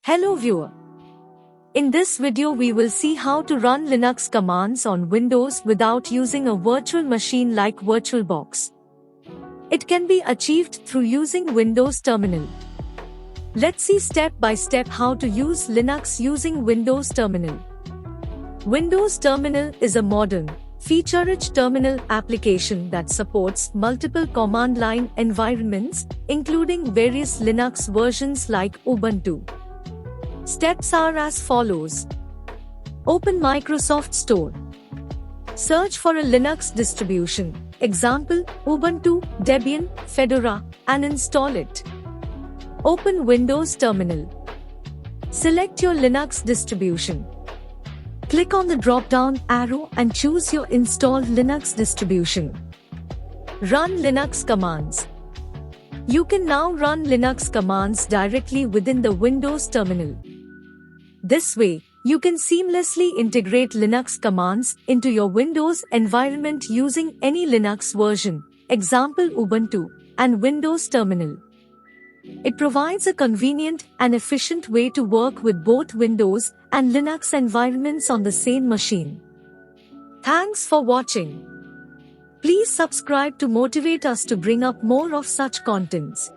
Hello viewer. In this video we will see how to run Linux commands on Windows without using a virtual machine like VirtualBox. It can be achieved through using Windows Terminal. Let's see step by step how to use Linux using Windows Terminal. Windows Terminal is a modern, feature-rich terminal application that supports multiple command line environments, including various Linux versions like Ubuntu. Steps are as follows. Open Microsoft Store. Search for a Linux distribution, example, Ubuntu, Debian, Fedora, and install it. Open Windows Terminal. Select your Linux distribution. Click on the drop-down arrow and choose your installed Linux distribution. Run Linux commands. You can now run Linux commands directly within the Windows Terminal. This way, you can seamlessly integrate Linux commands into your Windows environment using any Linux version, example Ubuntu, and Windows Terminal. It provides a convenient and efficient way to work with both Windows and Linux environments on the same machine. Thanks for watching. Please subscribe to motivate us to bring up more of such contents.